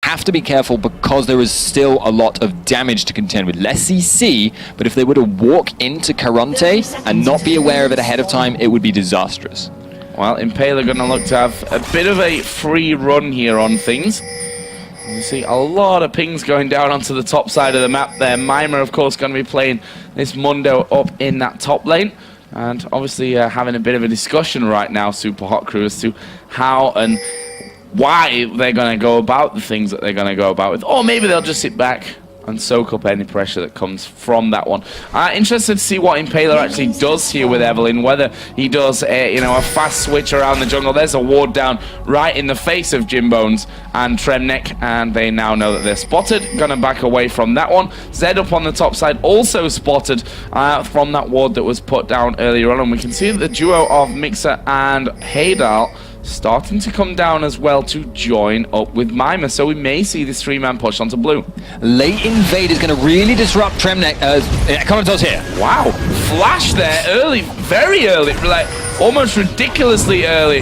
have to be careful because there is still a lot of damage to contend with. Less CC, but if they were to walk into Karont3 and not be aware of it ahead of time, it would be disastrous. Well, Impale are going to look to have a bit of a free run here on things. You see a lot of pings going down onto the top side of the map there. Mima, of course, going to be playing this Mundo up in that top lane. And obviously having a bit of a discussion right now, Super Hot Crew, as to how and why they're going to go about the things that they're going to go about with. Or maybe they'll just sit back and soak up any pressure that comes from that one. Interested to see what Impaler actually does here with Evelyn, whether he does a fast switch around the jungle. There's a ward down right in the face of Jimbones and Tremnek, and they now know that they're spotted. Gonna back away from that one. Zed up on the top side, also spotted from that ward that was put down earlier on, and we can see that the duo of Mixer and Haydal starting to come down as well to join up with Mima, so we may see this three-man push onto blue. Late invade is going to really disrupt Tremnek. Karont3's here. Wow, flash there early, very early, like almost ridiculously early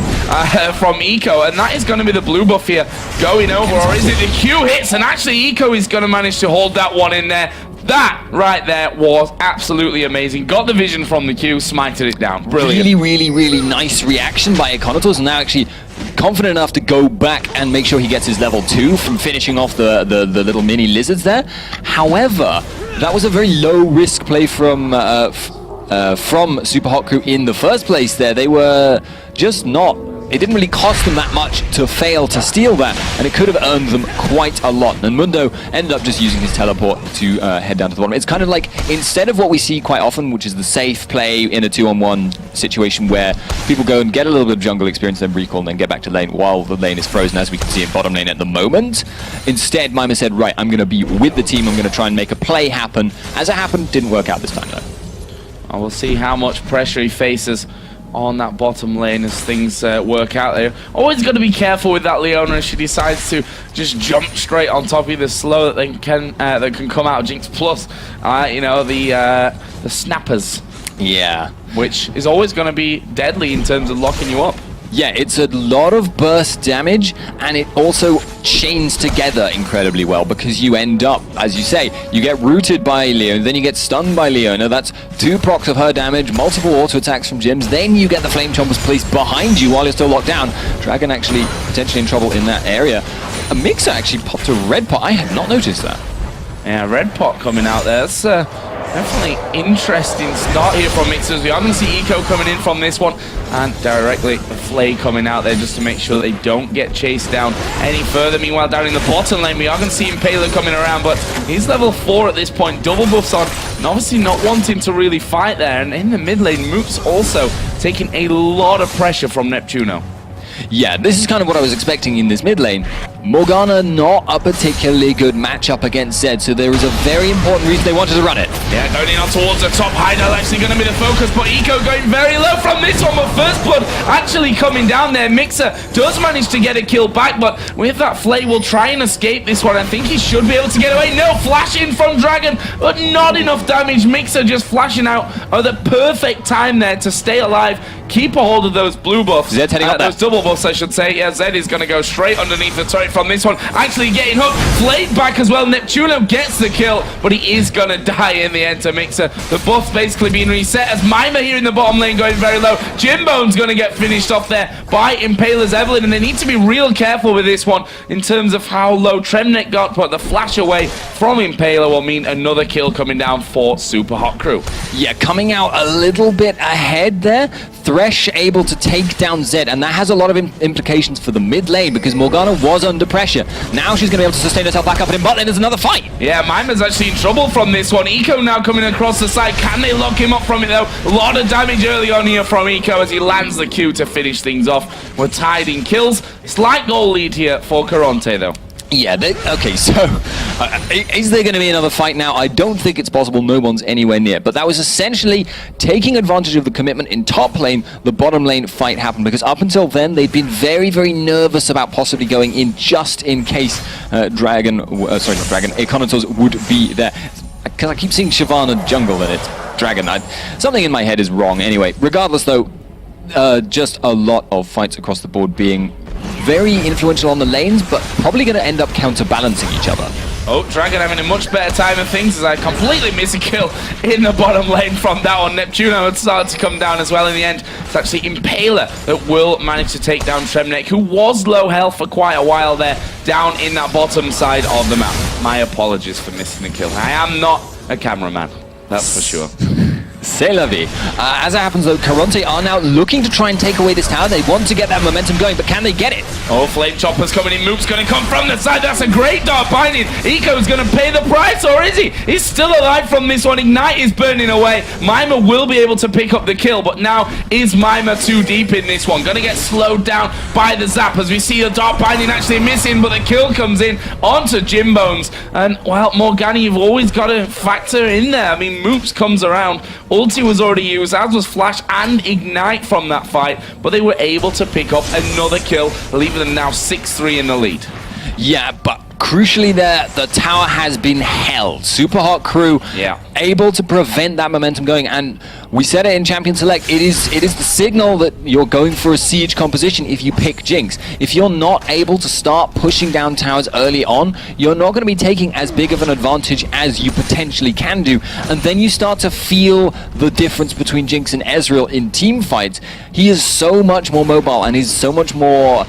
from Eco, and that is going to be the blue buff here going over, or is it the Q hits? And actually Eco is going to manage to hold that one in there. That right there was absolutely amazing. Got the vision from the Q, smited it down. Brilliant. Really nice reaction by Karont3, and now actually confident enough to go back and make sure he gets his level 2 from finishing off the little mini lizards there. However, that was a very low risk play from Super Hot Crew in the first place there. They were just not... It didn't really cost them that much to fail to steal that, and it could have earned them quite a lot. And Mundo ended up just using his teleport to head down to the bottom. It's kind of like, instead of what we see quite often, which is the safe play in a 2-on-1 situation where people go and get a little bit of jungle experience, then recall, and then get back to lane while the lane is frozen, as we can see in bottom lane at the moment. Instead, Mima said, right, I'm going to be with the team, I'm going to try and make a play happen. As it happened, didn't work out this time, though. I will see how much pressure he faces on that bottom lane as things work out there. Always got to be careful with that Leona if she decides to just jump straight on top of you. The slow that they can come out of Jinx, plus the snappers. Yeah, which is always going to be deadly in terms of locking you up. Yeah, it's a lot of burst damage, and it also chains together incredibly well because you end up, as you say, you get rooted by Leona, then you get stunned by Leona. That's 2 procs of her damage, multiple auto attacks from Jims, then you get the Flame Chompers placed behind you while you're still locked down. Dragon actually potentially in trouble in that area. A Mixer actually popped a red pot. I had not noticed that. Yeah, red pot coming out there. That's definitely interesting start here from Mixers. We are going to see Eco coming in from this one, and directly the Flay coming out there just to make sure they don't get chased down any further. Meanwhile, down in the bottom lane, we are going to see Impaler coming around, but he's level 4 at this point, double buffs on, and obviously not wanting to really fight there. And in the mid lane, Moops also taking a lot of pressure from Neptuno. Yeah, this is kind of what I was expecting in this mid lane. Morgana, not a particularly good matchup against Zed, so there is a very important reason they wanted to run it. Yeah, going in on towards the top. Haydal actually going to be the focus, but Eco going very low from this one, but First Blood actually coming down there. Mixer does manage to get a kill back, but with that Flay will try and escape this one. I think he should be able to get away. No, flash in from Dragon, but not enough damage. Mixer just flashing out at the perfect time there to stay alive, keep a hold of those blue buffs. Zed's heading up those double buffs, I should say. Yeah, Zed is going to go straight underneath the turret from this one. Actually getting hooked, Flayed back as well. Neptuno gets the kill, but he is going to die in the end to Mixer. The buff's basically being reset as Mima here in the bottom lane going very low. Jimbone's going to get finished off there by Impaler's Evelyn, and they need to be real careful with this one in terms of how low Tremnek got, but the flash away from Impaler will mean another kill coming down for Super Hot Crew. Yeah, coming out a little bit ahead there. Thresh able to take down Zed, and that has a lot of implications for the mid lane because Morgana was under pressure. Now she's going to be able to sustain herself back up, and in bot lane there's another fight. Yeah, Mima's actually in trouble from this one. Eco now coming across the side. Can they lock him up from it though? A lot of damage early on here from Eco as he lands the Q to finish things off. We're tied in kills. Slight goal lead here for Karont3 though. Yeah, okay, so is there going to be another fight now? I don't think it's possible. No one's anywhere near. But that was essentially taking advantage of the commitment in top lane. The bottom lane fight happened because up until then, they'd been very, very nervous about possibly going in just in case Karont3 would be there. Because I keep seeing Shyvana jungle and it's Dragon. Something in my head is wrong. Anyway, regardless though, just a lot of fights across the board being very influential on the lanes, but probably going to end up counterbalancing each other. Oh, Dragon having a much better time of things as I completely miss a kill in the bottom lane from that one. Neptuno had started to come down as well in the end. It's actually Impaler that will manage to take down Tremnek, who was low health for quite a while there, down in that bottom side of the map. My apologies for missing the kill. I am not a cameraman, that's for sure. C'est la vie. As it happens though, Karont3 are now looking to try and take away this tower. They want to get that momentum going, but can they get it? Oh, Flame Chopper's coming in. Moop's going to come from the side. That's a great dart binding. Eco's going to pay the price, or is he? He's still alive from this one. Ignite is burning away. Mima will be able to pick up the kill, but now is Mima too deep in this one? Going to get slowed down by the zap as we see the dart binding actually missing, but the kill comes in onto Jimbones. And, well, Morgana, you've always got to factor in there. I mean, Moops comes around. Ulti was already used, as was Flash and Ignite from that fight, but they were able to pick up another kill, leaving them now 6-3 in the lead. Yeah, but crucially there, the tower has been held. Super Hot Crew able to prevent that momentum going, and we said it in Champion Select, it is the signal that you're going for a siege composition if you pick Jinx. If you're not able to start pushing down towers early on, you're not going to be taking as big of an advantage as you potentially can do, and then you start to feel the difference between Jinx and Ezreal in team fights. He is so much more mobile and he's so much more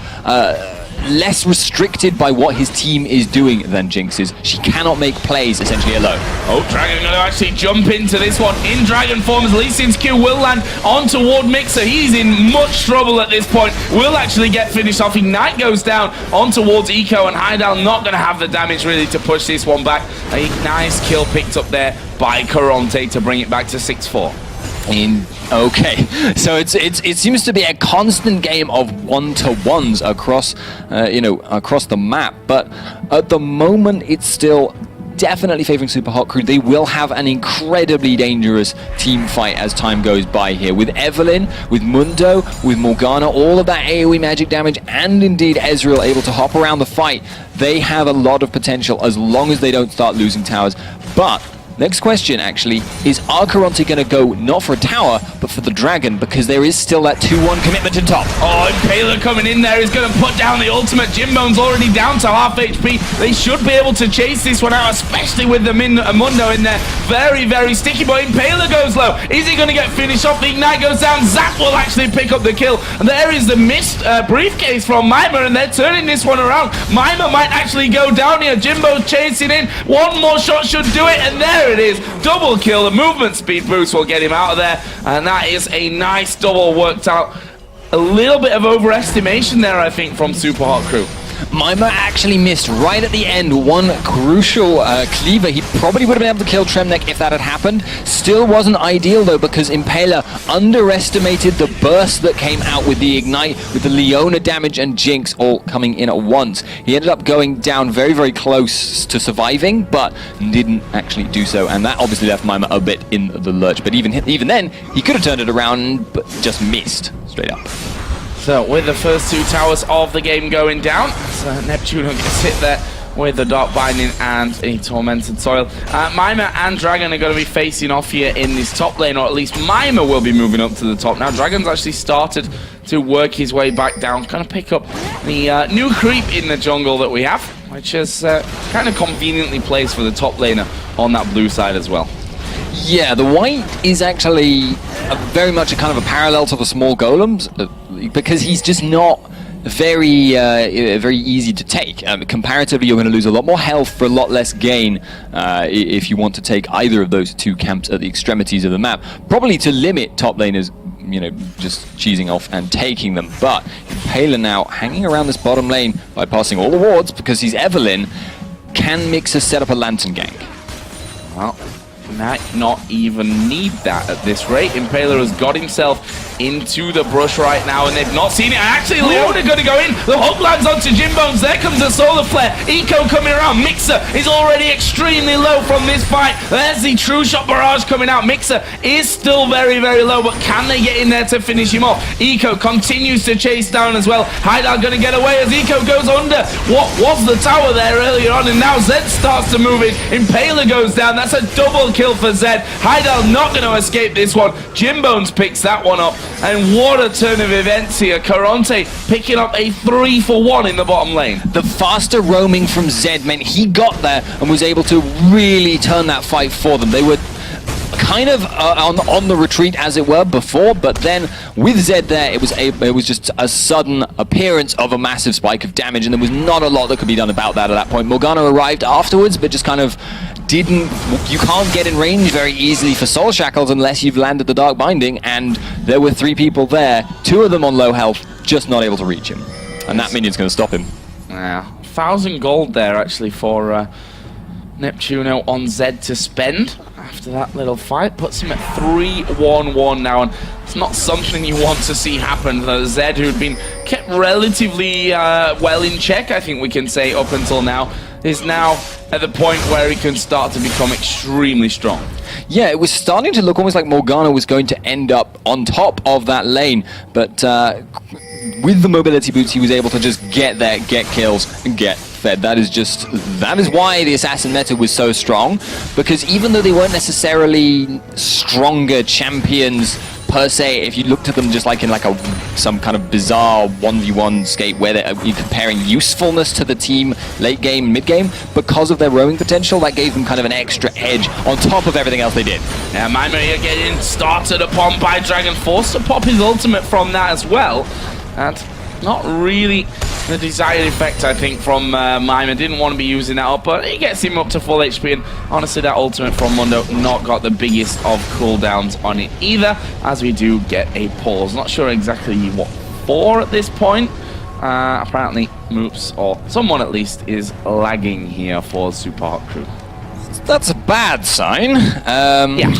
less restricted by what his team is doing than Jinx is. She cannot make plays essentially alone. Oh, Dragon going to actually jump into this one in Dragon form as Lee Sin's Q will land on toward Mixer. He's in much trouble at this point. Will actually get finished off. Ignite goes down on towards Eco, and Heidel not going to have the damage really to push this one back. A nice kill picked up there by Karont3 to bring it back to 6-4. Okay, so it seems to be a constant game of one-to-ones across across the map, but at the moment it's still definitely favoring Super Hot Crew. They will have an incredibly dangerous team fight as time goes by here, with Evelynn, with Mundo, with Morgana, all of that AoE magic damage, and indeed Ezreal able to hop around the fight. They have a lot of potential as long as they don't start losing towers. But next question, actually, is are Karont3 going to go not for a tower, but for the Dragon, because there is still that 2-1 commitment in top. Oh, Impaler coming in there is going to put down the ultimate. Jimbone's already down to half HP. They should be able to chase this one out, especially with the Mundo in there. Very, very sticky, but Impaler goes low. Is he going to get finished off? The Ignite goes down. Zap will actually pick up the kill. And there is the missed briefcase from Mima, and they're turning this one around. Mima might actually go down here. Jimbo's chasing in. One more shot should do it, and there it is. Double kill. The movement speed boost will get him out of there, and that is a nice double worked out. A little bit of overestimation there, I think, from Super Hot Crew. Mima actually missed right at the end one crucial cleaver. He probably would have been able to kill Tremnek if that had happened. Still wasn't ideal though, because Impaler underestimated the burst that came out with the Ignite, with the Leona damage and Jinx all coming in at once. He ended up going down very, very close to surviving, but didn't actually do so, and that obviously left Mima a bit in the lurch. But even then, he could have turned it around, but just missed straight up. So with the first two towers of the game going down, so Neptuno gets hit there with the Dark Binding and a Tormented Soil. Mima and Dragon are going to be facing off here in this top lane, or at least Mima will be moving up to the top. Now Dragon's actually started to work his way back down, kind of pick up the new creep in the jungle that we have, which is kind of conveniently placed for the top laner on that blue side as well. Yeah, the white is actually very much a kind of a parallel to the small golems, because he's just not very easy to take. Comparatively, you're going to lose a lot more health for a lot less gain if you want to take either of those two camps at the extremities of the map, probably to limit top laners, you know, just cheesing off and taking them. But Impaler now hanging around this bottom lane by passing all the wards, because he's Evelynn. Can Mixer set up a Lantern gank? Well, might not even need that at this rate. Impaler has got himself into the brush right now, and they've not seen it. Actually, Leona going to go in. The hook lands onto Jimbones. There comes the Solar Flare. Eco coming around. Mixer is already extremely low from this fight. There's the True Shot Barrage coming out. Mixer is still very, very low, but can they get in there to finish him off? Eco continues to chase down as well. Heidel going to get away as Eco goes under what was the tower there earlier on, and now Zed starts to move in. Impaler goes down. That's a double kill for Zed. Heidel not going to escape this one. Jimbones picks that one up, And what a turn of events here. Karont3 picking up a 3-for-1 in the bottom lane. The faster roaming from Zed meant he got there and was able to really turn that fight for them. They were kind of on the retreat, as it were, before, but then with Zed there, it was just a sudden appearance of a massive spike of damage, and there was not a lot that could be done about that at that point. Morgana arrived afterwards, but just kind of didn't... You can't get in range very easily for Soul Shackles unless you've landed the Dark Binding, and there were 3 people there, 2 of them on low health, just not able to reach him. And that minion's going to stop him. Yeah, 1,000 gold there, actually, for Neptuno on Zed to spend after that little fight. Puts him at 3-1-1 now, and it's not something you want to see happen. Zed, who'd been kept relatively well in check, I think we can say, up until now, is now at the point where he can start to become extremely strong. Yeah, it was starting to look almost like Morgana was going to end up on top of that lane, but with the mobility boots, he was able to just get there, get kills, and get fed. That is why the assassin meta was so strong, because even though they weren't necessarily stronger champions per se, if you looked at them just like in some kind of bizarre 1v1 skate where you're comparing usefulness to the team late game, mid game, because of their roaming potential, that gave them kind of an extra edge on top of everything else they did. Yeah, Mima here getting started upon by Dragon, forced to pop his ultimate from that as well, and not really the desired effect, I think, from Mima. Didn't want to be using that up, but he gets him up to full HP, and honestly, that ultimate from Mundo not got the biggest of cooldowns on it either, as we do get a pause. Not sure exactly what for at this point. Apparently, Moops, or someone at least, is lagging here for SUPA crew. That's a bad sign. Yeah.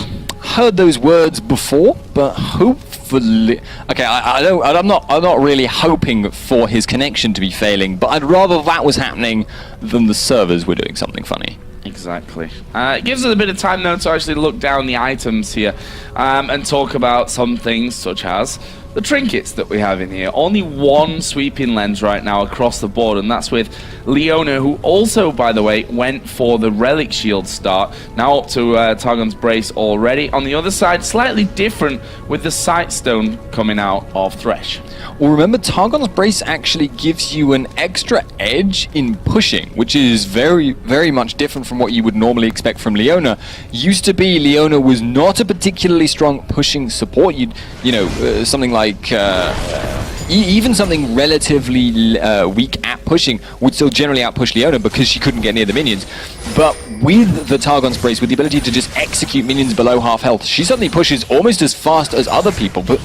Heard those words before, but hopefully... Okay, I'm not really hoping for his connection to be failing, but I'd rather that was happening than the servers were doing something funny. Exactly. It gives us a bit of time, though, to actually look down the items here and talk about some things such as the trinkets that we have in here. Only 1 sweeping lens right now across the board, and that's with Leona, who also, by the way, went for the Relic Shield start. Now up to Targon's Brace already. On the other side, slightly different with the Sightstone coming out of Thresh. Well, remember, Targon's Brace actually gives you an extra edge in pushing, which is very, very much different from what you would normally expect from Leona. Used to be, Leona was not a particularly strong pushing support. You know, something like even something relatively weak at pushing would still generally outpush Leona because she couldn't get near the minions. But with the Targon's Brace, with the ability to just execute minions below half health, she suddenly pushes almost as fast as other people. But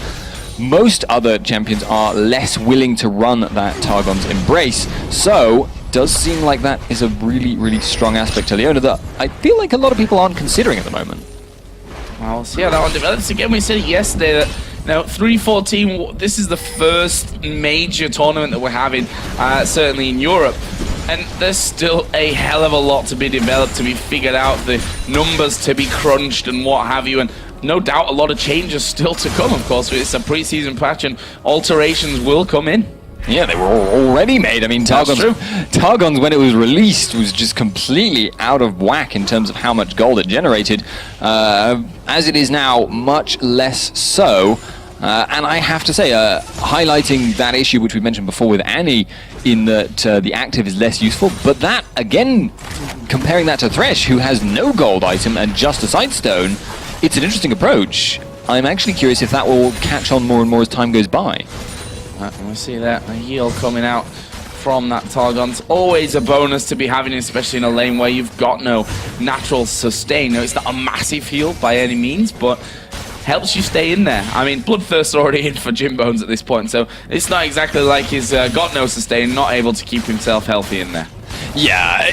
most other champions are less willing to run that Targon's Embrace, so does seem like that is a really, really strong aspect to Leona that I feel like a lot of people aren't considering at the moment. Well, we'll see how that one develops. Again, we said it yesterday that now 3-14, this is the first major tournament that we're having, certainly in Europe. And there's still a hell of a lot to be developed, to be figured out, the numbers to be crunched and what have you. And no doubt a lot of changes still to come, of course. It's a pre-season patch and alterations will come in. Yeah, they were already made. I mean, Targon's, when it was released, was just completely out of whack in terms of how much gold it generated. As it is now, much less so. And I have to say, highlighting that issue which we mentioned before with Annie, in that the active is less useful, but that, again, comparing that to Thresh, who has no gold item and just a Sightstone, it's an interesting approach. I'm actually curious if that will catch on more and more as time goes by. We'll see that a heal coming out from that Targon's always a bonus to be having, especially in a lane where you've got no natural sustain. No, it's not a massive heal by any means, but helps you stay in there. I mean, Bloodthirst's already in for Jim Bones at this point, so it's not exactly like he's got no sustain, not able to keep himself healthy in there. Yeah,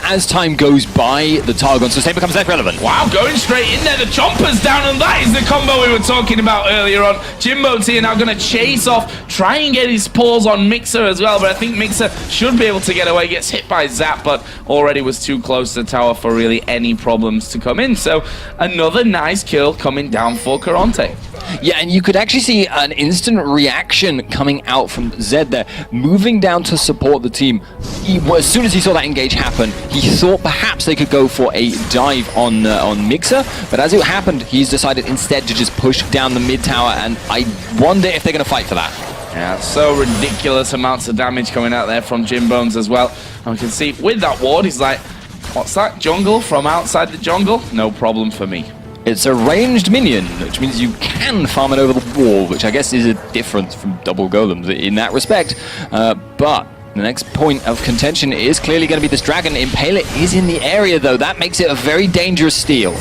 as time goes by, the Targon sustain becomes less relevant. Wow, going straight in there, the Chomper's down, and that is the combo we were talking about earlier on. Jimbo's here now going to chase off, try and get his paws on Mixer as well, but I think Mixer should be able to get away. Gets hit by Zap, but already was too close to the tower for really any problems to come in. So another nice kill coming down for Karont3. Yeah, and you could actually see an instant reaction coming out from Zed there, moving down to support the team. As soon as he saw that engage happen, he thought perhaps they could go for a dive on Mixer, but as it happened, he's decided instead to just push down the mid tower, and I wonder if they're going to fight for that. Yeah, so ridiculous amounts of damage coming out there from Jim Bones as well. And we can see with that ward, he's like, what's that? Jungle from outside the jungle? No problem for me. It's a ranged minion, which means you can farm it over the wall, which I guess is a difference from double golems in that respect. But the next point of contention is clearly going to be this dragon. Impaler is in the area, though. That makes it a very dangerous steal.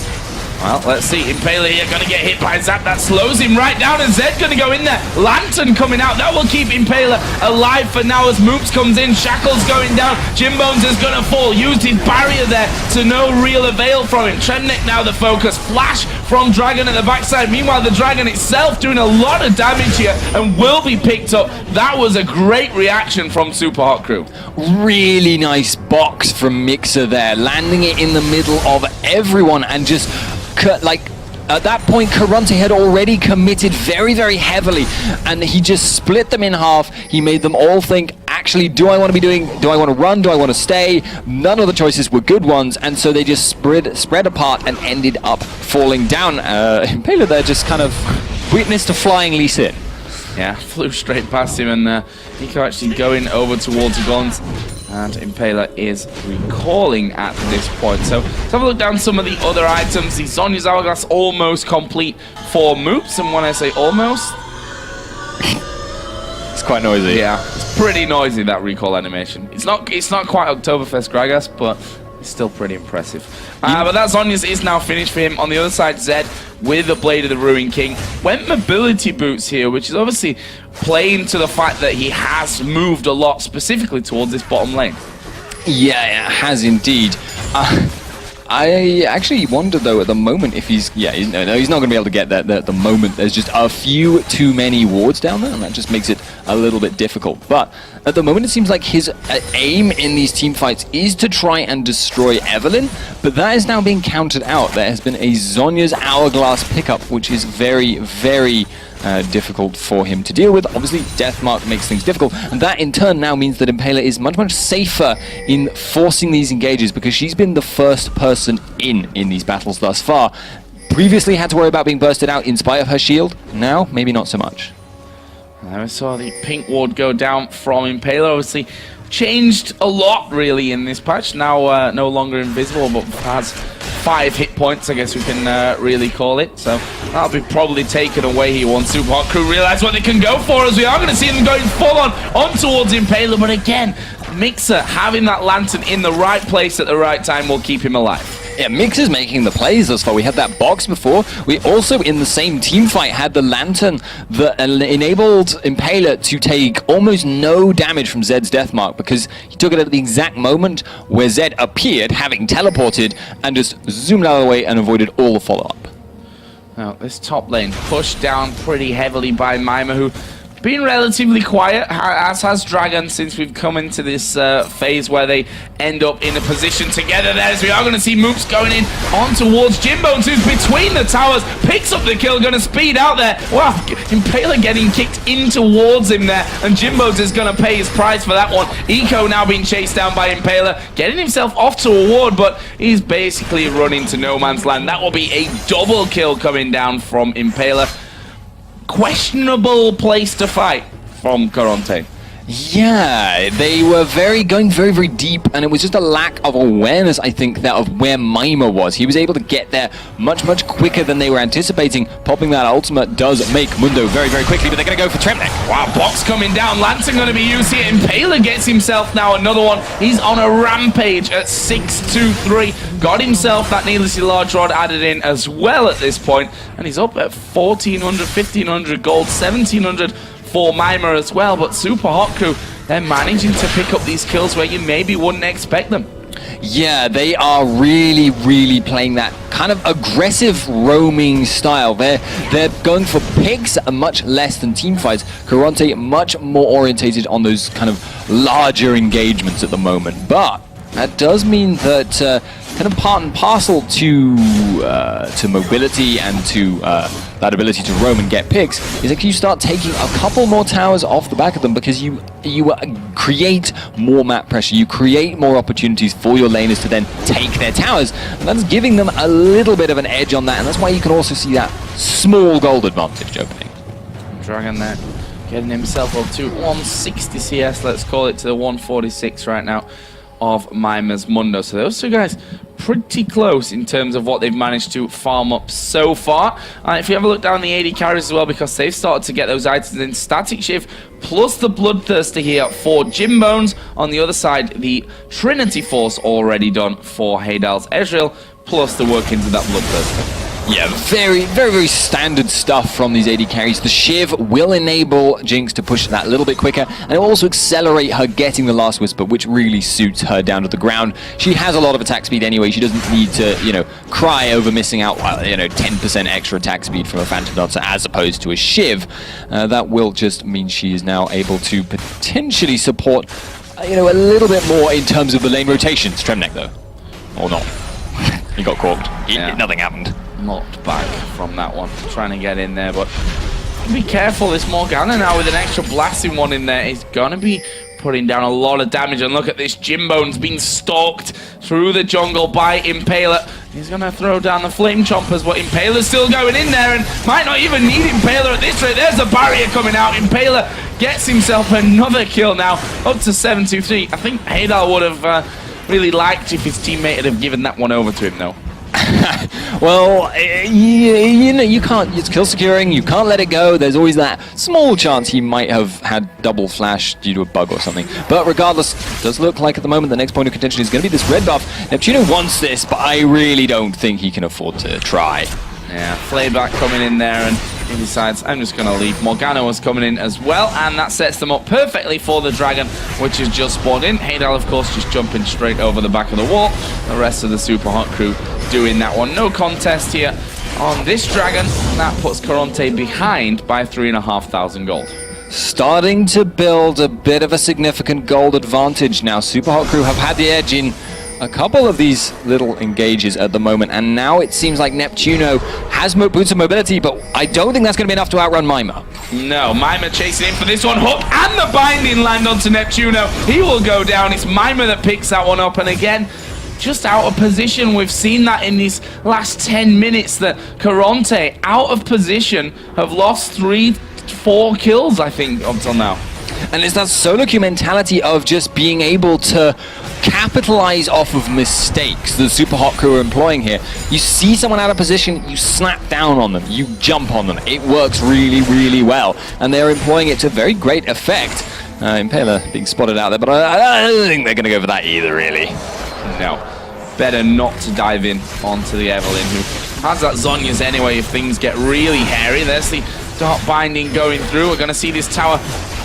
Well, let's see. Impaler here going to get hit by Zap. That slows him right down, and Zed going to go in there. Lantern coming out. That will keep Impaler alive for now as Moops comes in. Shackle's going down. Jim Bones is going to fall. Used his barrier there to no real avail from him. Tremnik now the focus. Flash from Dragon at the backside. Meanwhile, the Dragon itself doing a lot of damage here and will be picked up. That was a great reaction from Super Hot Crew. Really nice box from Mixer there, landing it in the middle of everyone and just... like, at that point, Karont3 had already committed very, very heavily, and he just split them in half. He made them all think, actually, do I want to run, do I want to stay? None of the choices were good ones, and so they just spread apart and ended up falling down. Impaler there just kind of witnessed a flying Lee Sin. Yeah, flew straight past him, and Nico actually going over towards the guns. And Impaler is recalling at this point. So let's have a look down some of the other items. The Zhonya's Hourglass almost complete for Moops. And when I say almost... it's quite noisy. Yeah, it's pretty noisy, that recall animation. It's not quite Oktoberfest Gragas, but it's still pretty impressive. But that Zhonya's is now finished for him. On the other side, Zed with the Blade of the Ruin King. Went mobility boots here, which is obviously playing to the fact that he has moved a lot, specifically towards this bottom lane. Yeah, it has indeed. I actually wonder, though, at the moment if he's... Yeah, he's not going to be able to get that at the moment. There's just a few too many wards down there, and that just makes it a little bit difficult. But at the moment, it seems like his aim in these team fights is to try and destroy Evelynn, but that is now being countered out. There has been a Zhonya's Hourglass pickup, which is very, very... difficult for him to deal with. Obviously, Deathmark makes things difficult, and that in turn now means that Impaler is much, much safer in forcing these engages because she's been the first person in these battles thus far. Previously had to worry about being bursted out in spite of her shield. Now, maybe not so much. I saw the pink ward go down from Impaler. Obviously, changed a lot really in this patch. Now no longer invisible, but has 5 hit points, I guess we can really call it. So that'll be probably taken away here once Super Hot Crew realize what they can go for, as we are going to see them going full on towards Impaler. But again, Mixer having that lantern in the right place at the right time will keep him alive. Yeah, Mixer's making the plays thus far. We had that box before. We also, in the same team fight, had the lantern that enabled Impaler to take almost no damage from Zed's Deathmark because he took it at the exact moment where Zed appeared, having teleported, and just zoomed out of the way and avoided all the follow-up. Now, this top lane pushed down pretty heavily by Mima, who been relatively quiet, as has Dragon, since we've come into this phase where they end up in a position together there, as we are going to see Moops going in on towards Jim Bones, who's between the towers, picks up the kill, going to speed out there. Wow, Impaler getting kicked in towards him there, and Jim Bones is going to pay his price for that one. Eco now being chased down by Impaler, getting himself off to a ward, but he's basically running to no man's land. That will be a double kill coming down from Impaler. Questionable place to fight from Karont3. Yeah, they were going very, very deep, and it was just a lack of awareness, I think, that of where Mima was. He was able to get there much, much quicker than they were anticipating. Popping that ultimate does make Mundo very, very quickly, but they're going to go for Tremnik. Wow, box coming down. Lantern going to be used here. Impaler gets himself now another one. He's on a rampage at 6-2-3. Got himself that needlessly large rod added in as well at this point, and he's up at 1,400, 1,500 gold, 1,700 for Mima as well. But Super Hot Crew, they're managing to pick up these kills where you maybe wouldn't expect them. Yeah, they are really, really playing that kind of aggressive roaming style. They're going for picks much less than team fights. Karont3 much more orientated on those kind of larger engagements at the moment. But That does mean that kind of part and parcel to mobility and to that ability to roam and get picks is that you start taking a couple more towers off the back of them, because you create more map pressure, you create more opportunities for your laners to then take their towers, and that's giving them a little bit of an edge on that, and that's why you can also see that small gold advantage opening. Dragon there getting himself up to 160 CS, let's call it, to the 146 right now of Mimer's Mundo. So those two guys pretty close in terms of what they've managed to farm up so far. If you have a look down the AD carries as well, because they've started to get those items in, Static Shift plus the Bloodthirster here for Jimbones. On the other side, the Trinity Force already done for Heydal's Ezreal, plus the work into that Bloodthirster. Yeah, very, very, very standard stuff from these AD carries. The Shiv will enable Jinx to push that a little bit quicker, and it will also accelerate her getting the last Whisper, which really suits her down to the ground. She has a lot of attack speed anyway. She doesn't need to, cry over missing out, 10% extra attack speed from a Phantom Dancer as opposed to a Shiv. That will just mean she is now able to potentially support, a little bit more in terms of the lane rotations. Tremnek, though. Or not. He got corked. Nothing happened. Knocked back from that one, trying to get in there, but be careful. This Morgana now with an extra blasting one in there is gonna be putting down a lot of damage. And look at this, Jimbone's being stalked through the jungle by Impaler. He's gonna throw down the Flame Chompers, but Impaler's still going in there and might not even need Impaler at this rate. There's a barrier coming out. Impaler gets himself another kill now, up to 7-2-3. I think Heydal would have really liked if his teammate had have given that one over to him though. Well, you can't, it's kill securing, you can't let it go. There's always that small chance he might have had double flash due to a bug or something. But regardless, it does look like at the moment the next point of contention is going to be this red buff. Neptuno wants this, but I really don't think he can afford to try. Yeah, Flayback coming in there, and he decides, I'm just going to leave. Morgana was coming in as well, and that sets them up perfectly for the Dragon, which has just spawned in. Heydal, of course, just jumping straight over the back of the wall. The rest of the Super Hot crew doing that one. No contest here on this Dragon, and that puts Karont3 behind by 3,500 gold. Starting to build a bit of a significant gold advantage now. Super Hot crew have had the edge in a couple of these little engages at the moment, and now it seems like Neptuno has boots of mobility, but I don't think that's going to be enough to outrun Mimer. No, Mimer chasing in for this one. Hook and the binding land onto Neptuno. He will go down. It's Mimer that picks that one up, and again, just out of position. We've seen that in these last 10 minutes that Karont3, out of position, have lost 3-4 kills, I think, until now. And it's that solo queue mentality of just being able to capitalize off of mistakes the Super Hot crew are employing here. You see someone out of position, you snap down on them, you jump on them. It works really, really well, and they're employing it to very great effect. Impaler being spotted out there, but I don't think they're going to go for that either, really. No. Better not to dive in onto the Evelynn, who has that Zhonya's anyway if things get really hairy. There's the Dark Binding going through. We're going to see this tower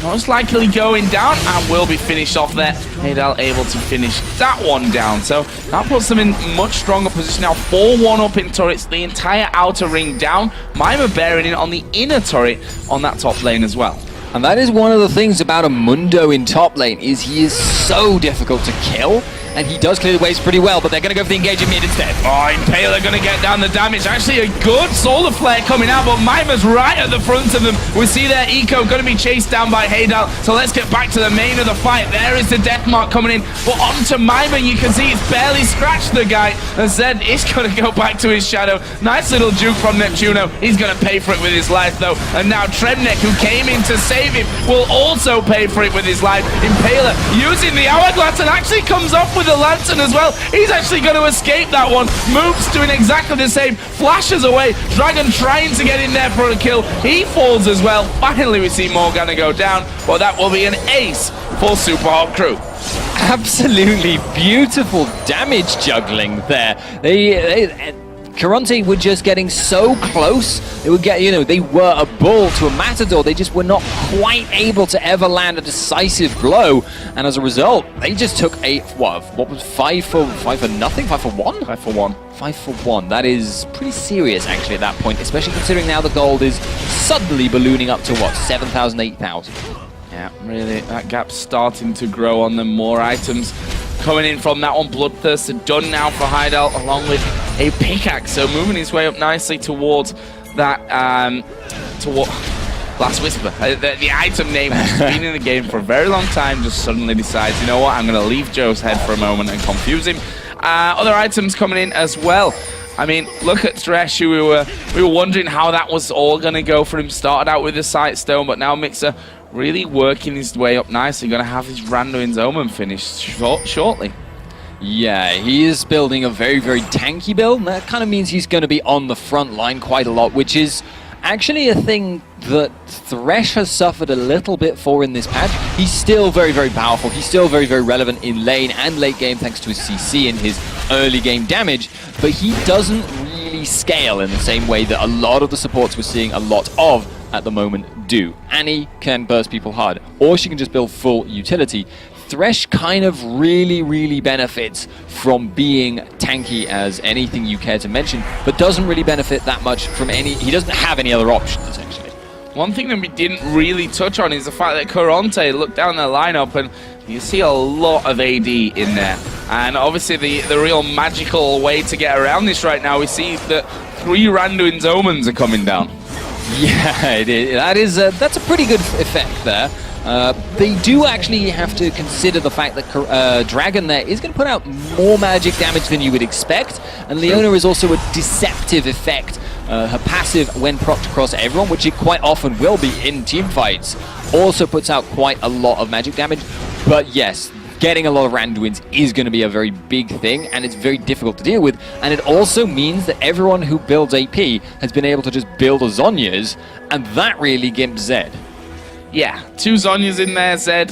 most likely going down and will be finished off there. Heydal able to finish that one down. So that puts them in much stronger position now. 4-1 up in turrets, the entire outer ring down. Mimer bearing in on the inner turret on that top lane as well. And that is one of the things about a Mundo in top lane, is he is so difficult to kill, and he does clear the waves pretty well, but they're going to go for the engage in mid instead. Oh, Impaler going to get down the damage. Actually a good solar flare coming out, but Mimer's right at the front of them. We see their eco going to be chased down by Heydal, so let's get back to the main of the fight. There is the death mark coming in, but onto Mimer, you can see it's barely scratched the guy, and Zed is going to go back to his shadow. Nice little juke from Neptuno. He's going to pay for it with his life though, and now Tremnek, who came in to save him, will also pay for it with his life. Impaler using the hourglass and actually comes off with the lantern as well. He's actually going to escape that one. Moops doing exactly the same, flashes away. Dragon trying to get in there for a kill. He falls as well. Finally we see Morgana go down, but that will be an ace for Super Hot crew. Absolutely beautiful damage juggling there. Karont3 were just getting so close. They would get, they were a bull to a matador. They just were not quite able to ever land a decisive blow. And as a result, they just took a, what was 5 for nothing? 5 for 1? 5 for 1. 5 for 1. That is pretty serious, actually, at that point, especially considering now the gold is suddenly ballooning up to, 7,000, 8,000. Yeah, really, that gap's starting to grow on them. More items coming in from that one. Bloodthirster done now for Heidel, along with a pickaxe. So moving his way up nicely towards that, Last Whisper. The item name has been in the game for a very long time, just suddenly decides, you know what, I'm going to leave Joe's head for a moment and confuse him. Other items coming in as well. I mean, look at Thresh, who we were wondering how that was all going to go for him. Started out with the Sight Stone, but now Mixer really working his way up nicely. Going to have his Randuin's Omen finished shortly. Yeah, he is building a very, very tanky build, and that kind of means he's going to be on the front line quite a lot, which is actually a thing that Thresh has suffered a little bit for in this patch. He's still very, very powerful. He's still very, very relevant in lane and late game thanks to his CC and his early game damage, but he doesn't really scale in the same way that a lot of the supports we're seeing a lot of at the moment do. Annie can burst people hard, or she can just build full utility. Thresh kind of really, really benefits from being tanky as anything you care to mention, but doesn't really benefit that much from he doesn't have any other options, essentially. One thing that we didn't really touch on is the fact that Karont3, look down their lineup and you see a lot of AD in there. And obviously the real magical way to get around this right now, we see that 3 Randuin's Omens are coming down. Yeah, it is. That's a pretty good effect there. They do actually have to consider the fact that Dragon there is going to put out more magic damage than you would expect, and Leona is also a deceptive effect. Her passive, when procced across everyone, which it quite often will be in team fights, also puts out quite a lot of magic damage. But yes, getting a lot of Randuins is going to be a very big thing, and it's very difficult to deal with. And it also means that everyone who builds AP has been able to just build a Zhonya's, and that really gimps Zed. Yeah, 2 Zhonya's in there. Zed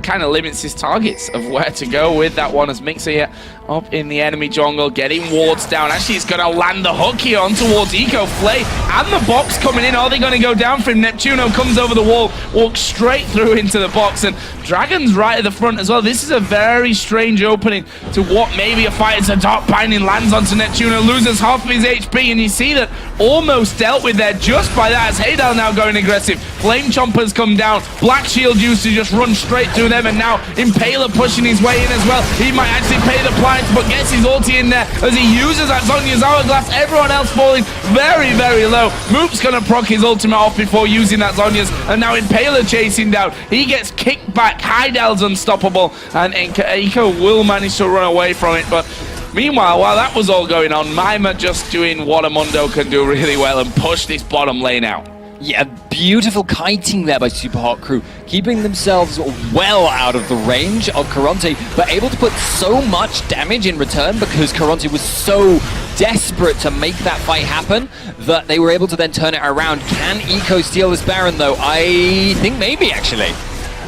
kind of limits his targets of where to go with that one, as Mixer here up in the enemy jungle, getting wards down. Actually, he's going to land the hook here on towards Eco. Flay and the box coming in. Are they going to go down for him? Neptuno comes over the wall, walks straight through into the box, and Dragon's right at the front as well. This is a very strange opening to what maybe a fight. It's a Dark Binding, lands onto Neptuno, loses half of his HP, and you see that almost dealt with there just by that, as Heidel now going aggressive. Flame Chompers come down, Black Shield used to just run straight through them, and now Impaler pushing his way in as well. He might actually pay the price, but gets his ulti in there as he uses that Zhonya's Hourglass. Everyone else falling very, very low. Moop's gonna proc his ultimate off before using that Zhonya's, and now Impaler chasing down. He gets kicked back. Heidel's unstoppable, and Eco will manage to run away from it, but meanwhile, while that was all going on, Mima just doing what a Mundo can do really well and push this bottom lane out. Yeah, beautiful kiting there by Super Hot Crew, keeping themselves well out of the range of Karont3, but able to put so much damage in return because Karont3 was so desperate to make that fight happen that they were able to then turn it around. Can Eco steal this Baron though? I think maybe, actually.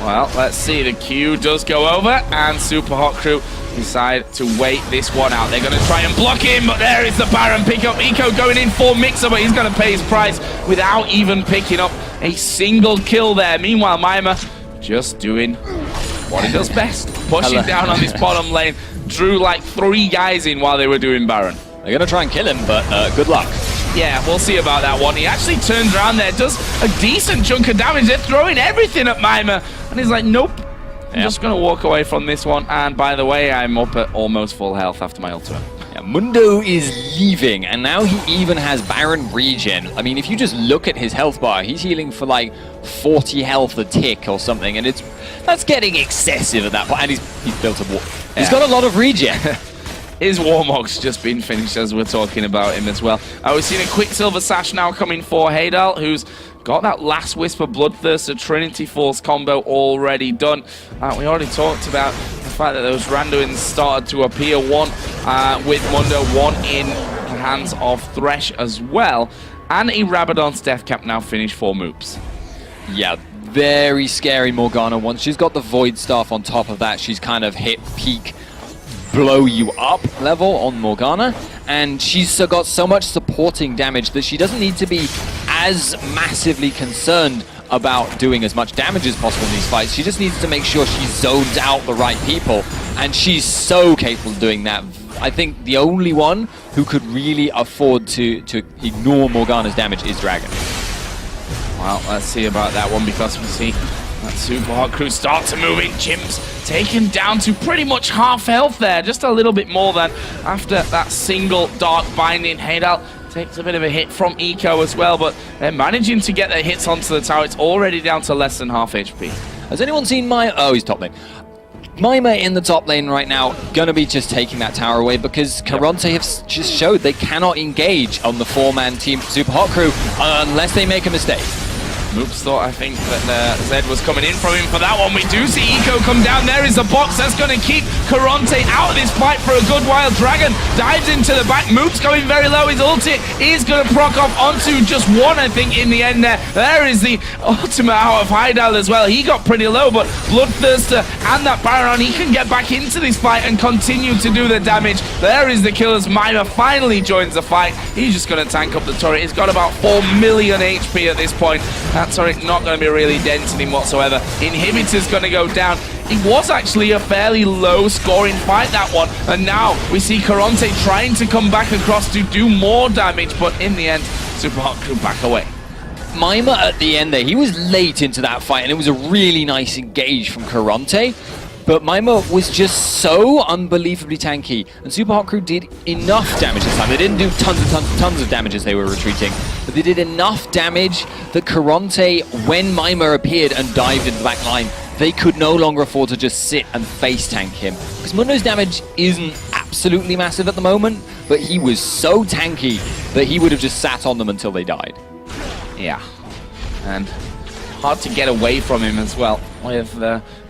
Well, let's see. The Q does go over, and Super Hot Crew decide to wait this one out. They're going to try and block him, but there is the Baron pick up. Eco going in for Mixer, but he's going to pay his price without even picking up a single kill there. Meanwhile, Mima just doing what he does best, pushing down on this bottom lane. Drew like 3 guys in while they were doing Baron. They're going to try and kill him, but good luck. Yeah, we'll see about that one. He actually turns around there, does a decent chunk of damage. They're throwing everything at Mima, and he's like, nope. I'm just going to walk away from this one. And by the way, I'm up at almost full health after my ultimate. Yeah, Mundo is leaving, and now he even has Baron regen. I mean, if you just look at his health bar, he's healing for like 40 health a tick or something, and that's getting excessive at that point. And he's built a war. Yeah. He's got a lot of regen. His Warmog's just been finished as we're talking about him as well. We've seen a Quicksilver Sash now coming for Heidel, who's got that Last Whisper Bloodthirster Trinity Force combo already done. We already talked about the fact that those Randuins started to appear, one with Mundo, one in the hands of Thresh as well. And a Rabadon's Death Cap now finished for Moops. Yeah, very scary Morgana. Once she's got the Void Staff on top of that, she's kind of hit peak blow you up level on Morgana, and she's got so much supporting damage that she doesn't need to be as massively concerned about doing as much damage as possible in these fights. She just needs to make sure she zones out the right people, and she's so capable of doing that. I think the only one who could really afford to ignore Morgana's damage is Dragon. Well, let's see about that one, because we see that Super Hot Crew start to move in. Jim's taken down to pretty much half health there. Just a little bit more than after that single Dark Binding. Heydal takes a bit of a hit from Eco as well, but they're managing to get their hits onto the tower. It's already down to less than half HP. Has anyone seen Mima? Oh, he's top lane. Mima in the top lane right now, gonna be just taking that tower away because Karont3 have just showed they cannot engage on the 4-man team Super Hot Crew unless they make a mistake. Moops thought, I think, that Zed was coming in from him for that one. We do see Eco come down. There is a box that's going to keep Karont3 out of this fight for a good while. Dragon dives into the back. Moops going very low. His ulti is going to proc off onto just one, I think, in the end there. There is the ultimate out of Heydal as well. He got pretty low, but Bloodthirster and that Baron, he can get back into this fight and continue to do the damage. There is the kill as Mima finally joins the fight. He's just going to tank up the turret. He's got about 4 million HP at this point. That turret not going to be really denting him whatsoever. Inhibitor's going to go down. It was actually a fairly low scoring fight, that one. And now we see Karont3 trying to come back across to do more damage, but in the end, Super Hot Crew back away. Mima at the end there, he was late into that fight, and it was a really nice engage from Karont3. But Mima was just so unbelievably tanky, and Super Hot Crew did enough damage this time. They didn't do tons of damage as they were retreating, but they did enough damage that Karont3, when Mima appeared and dived into the back line, they could no longer afford to just sit and face tank him. Because Mundo's damage isn't absolutely massive at the moment, but he was so tanky that he would have just sat on them until they died. Yeah, and hard to get away from him as well with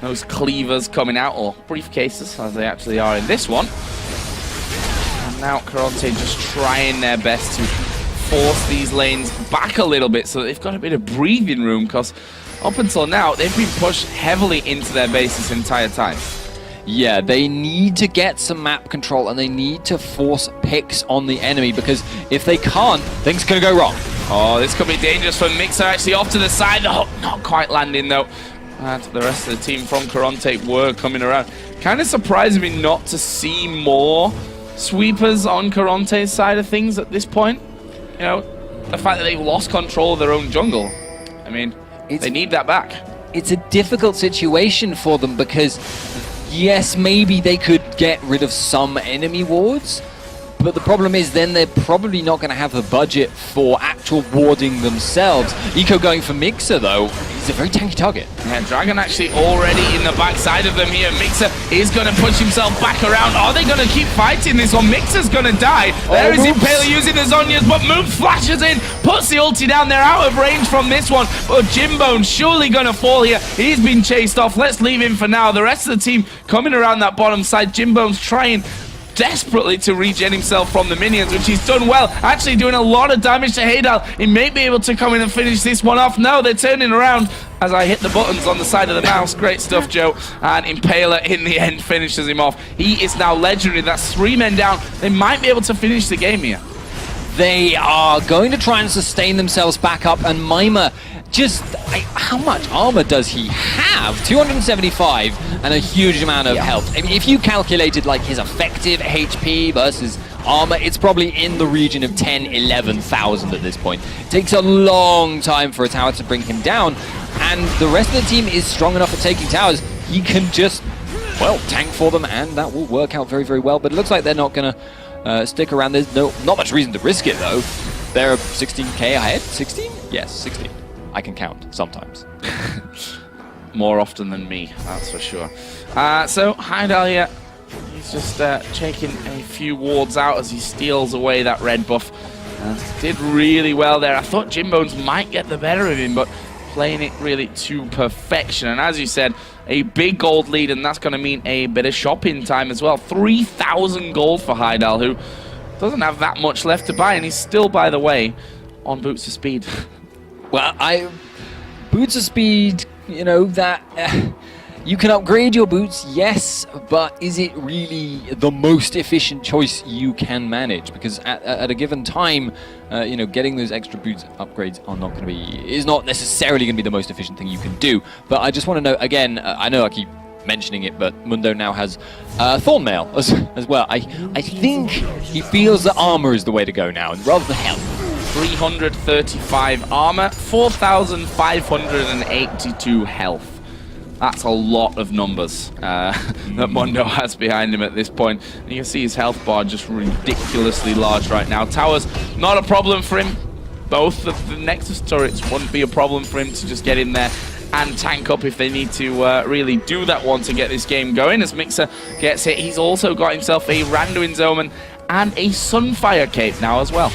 those cleavers coming out, or briefcases as they actually are in this one. And now Karont3 just trying their best to force these lanes back a little bit so they've got a bit of breathing room, because up until now they've been pushed heavily into their base this entire time. Yeah, they need to get some map control and they need to force picks on the enemy, because if they can't, things could go wrong. Oh, this could be dangerous for Mixer, actually off to the side. The hook not quite landing though. And the rest of the team from Karont3 were coming around. Kind of surprising me not to see more sweepers on Karont3's side of things at this point. You know, the fact that they've lost control of their own jungle. I mean, they need that back. It's a difficult situation for them because, yes, maybe they could get rid of some enemy wards, but the problem is then they're probably not going to have the budget for actual warding themselves. Eco going for Mixer, though. He's a very tanky target. Yeah, Dragon actually already in the backside of them here. Mixer is going to push himself back around. Are they going to keep fighting this one? Mixer's going to die. There is Impaler using the Zhonya's, but Moop flashes in, puts the ulti down. They're out of range from this one, but Jimbone's surely going to fall here. He's been chased off. Let's leave him for now. The rest of the team coming around that bottom side. Jimbone's trying desperately to regen himself from the minions, which he's done well, actually doing a lot of damage to Heydal. He may be able to come in and finish this one off. No, they're turning around as I hit the buttons on the side of the mouse. Great stuff, Joe. And Impaler in the end finishes him off. He is now legendary. That's 3 men down. They might be able to finish the game here. They are going to try and sustain themselves back up, and Mima just, how much armor does he have? 275 and a huge amount of health. I mean, if you calculated like his effective HP versus armor, it's probably in the region of 10,000-11,000 at this point. It takes a long time for a tower to bring him down, and the rest of the team is strong enough at taking towers. He can just, well, tank for them, and that will work out very, very well. But it looks like they're not going to stick around. There's not much reason to risk it, though. They're 16k ahead. 16? Yes, 16. I can count sometimes. More often than me, that's for sure. So Heydal here, he's just taking a few wards out as he steals away that red buff. Did really well there. I thought Jimbones might get the better of him, but playing it really to perfection. And as you said, a big gold lead, and that's going to mean a bit of shopping time as well. 3,000 gold for Heydal, who doesn't have that much left to buy, and he's still, by the way, on Boots of Speed. Well, Boots of Speed, you know, that you can upgrade your boots, yes, but is it really the most efficient choice you can manage? Because at a given time, you know, getting those extra boots upgrades are not going to be, is not necessarily going to be the most efficient thing you can do. But I just want to know, again, I know I keep mentioning it, but Mundo now has Thornmail as well. I think he feels that armor is the way to go now, and rather than health. 335 armor, 4,582 health. That's a lot of numbers that Mundo has behind him at this point. And you can see his health bar just ridiculously large right now. Towers, not a problem for him. Both of the Nexus turrets wouldn't be a problem for him to just get in there and tank up if they need to really do that one to get this game going. As Mixer gets hit, he's also got himself a Randuin's Omen and a Sunfire Cape now as well.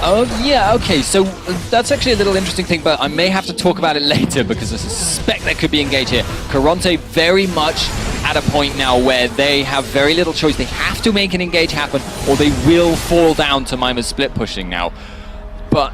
Oh, yeah, okay, so that's actually a little interesting thing, but I may have to talk about it later because I suspect there could be engage here. Karont3 very much at a point now where they have very little choice. They have to make an engage happen or they will fall down to Mimer's split pushing now. But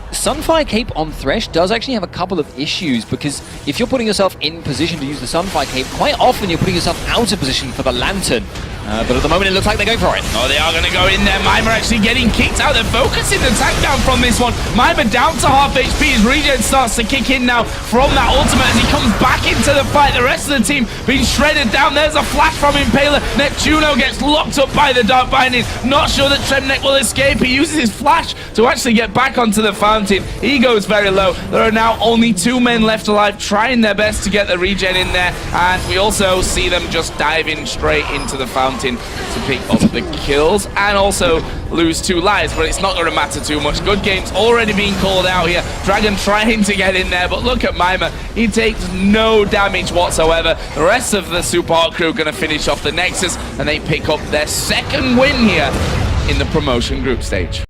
Sunfire Cape on Thresh does actually have a couple of issues because if you're putting yourself in position to use the Sunfire Cape, quite often you're putting yourself out of position for the Lantern. But at the moment it looks like they're going for it. Oh, they are going to go in there. Mimer actually getting kicked out. They're focusing the tank down from this one. Mimer down to half HP. His regen starts to kick in now from that ultimate as he comes back into the fight. The rest of the team being shredded down. There's a flash from Impaler. Neptuno gets locked up by the Dark Binding. Not sure that Tremnek will escape. He uses his flash to actually get back onto the fountain. He goes very low. There are now only 2 men left alive, trying their best to get the regen in there. And we also see them just diving straight into the fountain to pick up the kills and also lose 2 lives, but it's not going to matter too much. Good game's already being called out here. Dragon trying to get in there, but look at Mimer. He takes no damage whatsoever. The rest of the SUPA crew going to finish off the Nexus, and they pick up their 2nd win here in the promotion group stage.